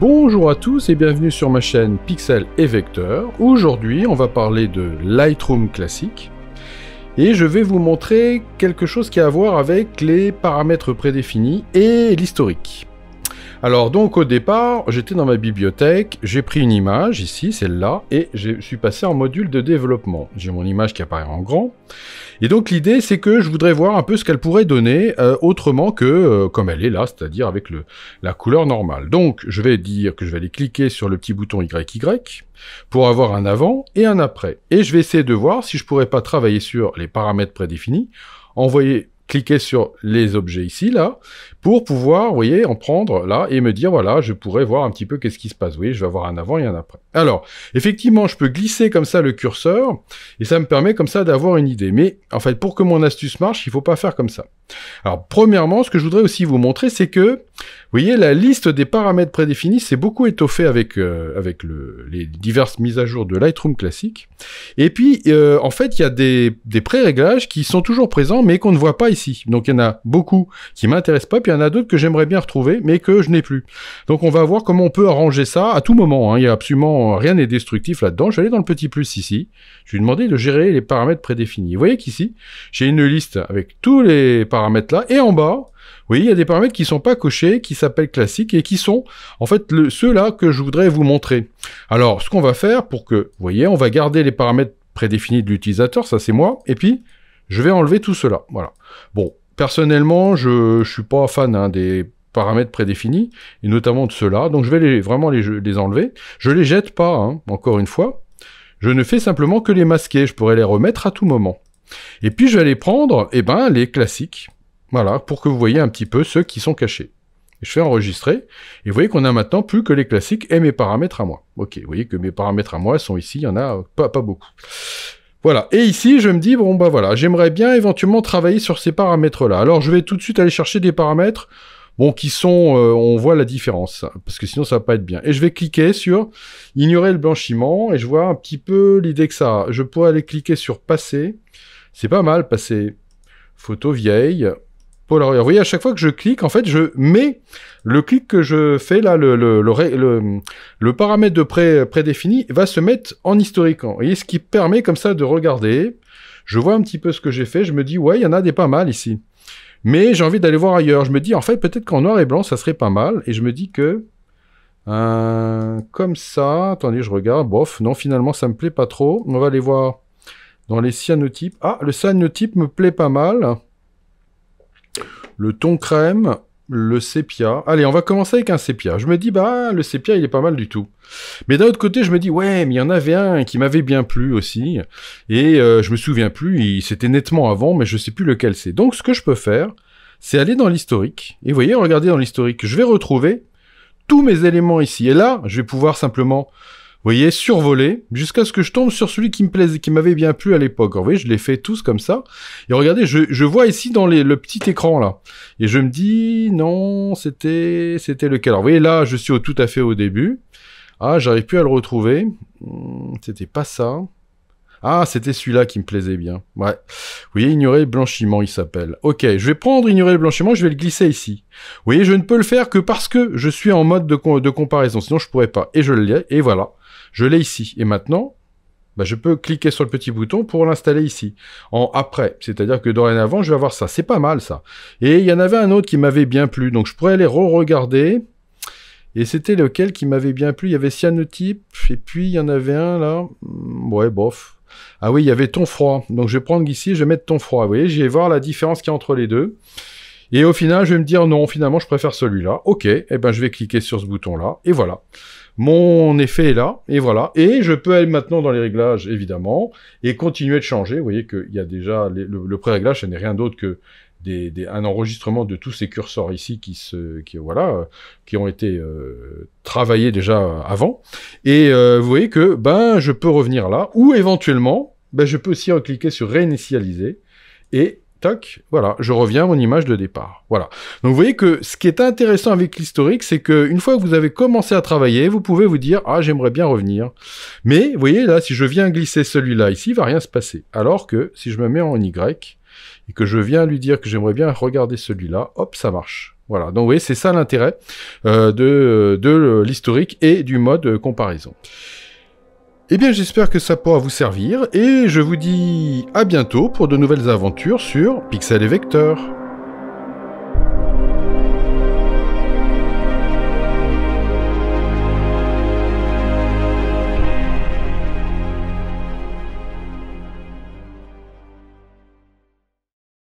Bonjour à tous et bienvenue sur ma chaîne Pixel et Vecteur. Aujourd'hui, on va parler de Lightroom classique et je vais vous montrer quelque chose qui a à voir avec les paramètres prédéfinis et l'historique. Alors donc au départ, j'étais dans ma bibliothèque, j'ai pris une image ici, celle-là, et je suis passé en module de développement. J'ai mon image qui apparaît en grand. Et donc l'idée c'est que je voudrais voir un peu ce qu'elle pourrait donner autrement que comme elle est là, c'est-à-dire avec la couleur normale. Donc je vais dire que je vais aller cliquer sur le petit bouton YY pour avoir un avant et un après. Et je vais essayer de voir si je pourrais pas travailler sur les paramètres prédéfinis, cliquer sur les objets ici, là, pour pouvoir, vous voyez, en prendre là et me dire, voilà, je pourrais voir un petit peu qu'est-ce qui se passe. Vous voyez, je vais avoir un avant et un après. Alors, effectivement, je peux glisser comme ça le curseur et ça me permet comme ça d'avoir une idée. Mais, en fait, pour que mon astuce marche, il faut pas faire comme ça. Alors, premièrement, ce que je voudrais aussi vous montrer, c'est que, vous voyez, la liste des paramètres prédéfinis, c'est beaucoup étoffé avec les diverses mises à jour de Lightroom classique. Et puis, en fait, il y a des pré-réglages qui sont toujours présents, mais qu'on ne voit pas ici. Donc, il y en a beaucoup qui m'intéressent pas, puis il y en a d'autres que j'aimerais bien retrouver, mais que je n'ai plus. Donc, on va voir comment on peut arranger ça à tout moment. Hein. Il y a absolument rien n'est destructif là-dedans. Je vais aller dans le petit plus ici. Je vais lui demander de gérer les paramètres prédéfinis. Vous voyez qu'ici, j'ai une liste avec tous les paramètres là, et en bas, vous voyez, il y a des paramètres qui ne sont pas cochés, qui s'appellent classiques, et qui sont, en fait, ceux-là que je voudrais vous montrer. Alors, ce qu'on va faire pour que, vous voyez, on va garder les paramètres prédéfinis de l'utilisateur, ça c'est moi, et puis, je vais enlever tout cela, voilà. Bon, personnellement, je suis pas fan des paramètres prédéfinis, et notamment de ceux-là, donc je vais vraiment les enlever. Je les jette pas, hein, encore une fois. Je ne fais simplement que les masquer, je pourrais les remettre à tout moment. Et puis, je vais aller prendre, les classiques. Voilà, pour que vous voyez un petit peu ceux qui sont cachés. Je fais enregistrer, et vous voyez qu'on a maintenant plus que les classiques et mes paramètres à moi. Ok, vous voyez que mes paramètres à moi sont ici, il y en a pas beaucoup. Voilà, et ici, je me dis, bon bah voilà, j'aimerais bien éventuellement travailler sur ces paramètres-là. Alors, je vais tout de suite aller chercher des paramètres, bon, qui sont, on voit la différence, parce que sinon ça va pas être bien. Et je vais cliquer sur ignorer le blanchiment, et je vois un petit peu l'idée que ça a. Je pourrais aller cliquer sur passer, c'est pas mal, passer photo vieille, Polaroid. Vous voyez, à chaque fois que je clique, en fait, je mets le clic que je fais là, le paramètre de prédéfini va se mettre en historique. Vous voyez, ce qui permet comme ça de regarder. Je vois un petit peu ce que j'ai fait. Je me dis, ouais, il y en a des pas mal ici. Mais j'ai envie d'aller voir ailleurs. Je me dis, en fait, peut-être qu'en noir et blanc, ça serait pas mal. Et je me dis que, comme ça, attendez, je regarde. Bof, non, finalement, ça me plaît pas trop. On va aller voir dans les cyanotypes. Ah, le cyanotype me plaît pas mal. Le ton crème, le sépia. Allez, on va commencer avec un sépia. Je me dis, bah, le sépia, il est pas mal du tout. Mais d'un autre côté, je me dis, ouais, mais il y en avait un qui m'avait bien plu aussi. Et je me souviens plus, c'était nettement avant, mais je sais plus lequel c'est. Donc, ce que je peux faire, c'est aller dans l'historique. Et vous voyez, regardez dans l'historique, je vais retrouver tous mes éléments ici. Et là, je vais pouvoir simplement, vous voyez, survoler, jusqu'à ce que je tombe sur celui qui me plaisait, qui m'avait bien plu à l'époque. Vous voyez, je les fais tous comme ça. Et regardez, je vois ici dans le petit écran, là. Et je me dis, non, c'était lequel. Alors, vous voyez, là, je suis tout à fait au début. Ah, j'arrive plus à le retrouver. C'était pas ça. Ah, c'était celui-là qui me plaisait bien. Ouais. Vous voyez, ignorer le blanchiment, il s'appelle. Ok, je vais prendre ignorer le blanchiment, je vais le glisser ici. Vous voyez, je ne peux le faire que parce que je suis en mode de comparaison. Sinon, je pourrais pas. Et je l'ai, et voilà. Je l'ai ici. Et maintenant, bah, je peux cliquer sur le petit bouton pour l'installer ici. En après. C'est-à-dire que dorénavant, je vais avoir ça. C'est pas mal, ça. Et il y en avait un autre qui m'avait bien plu. Donc, je pourrais aller re-regarder. Et c'était lequel qui m'avait bien plu. Il y avait cyanotype. Et puis, il y en avait un, là. Ouais, bof. Ah oui, il y avait ton froid. Donc, je vais prendre ici, je vais mettre ton froid. Vous voyez, je vais voir la différence qu'il y a entre les deux. Et au final, je vais me dire, non, finalement, je préfère celui-là. Ok. Eh ben, je vais cliquer sur ce bouton-là. Et voilà. Mon effet est là, et voilà. Et je peux aller maintenant dans les réglages, évidemment, et continuer de changer. Vous voyez qu'il y a déjà le pré-réglage, ce n'est rien d'autre que un enregistrement de tous ces curseurs ici qui ont été travaillés déjà avant. Et vous voyez que je peux revenir là, ou éventuellement, je peux aussi cliquer sur réinitialiser, et tac, voilà, je reviens à mon image de départ. Voilà. Donc vous voyez que ce qui est intéressant avec l'historique, c'est qu'une fois que vous avez commencé à travailler, vous pouvez vous dire « Ah, j'aimerais bien revenir ». Mais vous voyez là, si je viens glisser celui-là ici, il va rien se passer. Alors que si je me mets en Y et que je viens lui dire que j'aimerais bien regarder celui-là, hop, ça marche. Voilà, donc oui, c'est ça l'intérêt de l'historique et du mode comparaison. Eh bien, j'espère que ça pourra vous servir, et je vous dis à bientôt pour de nouvelles aventures sur Pixel et Vecteur.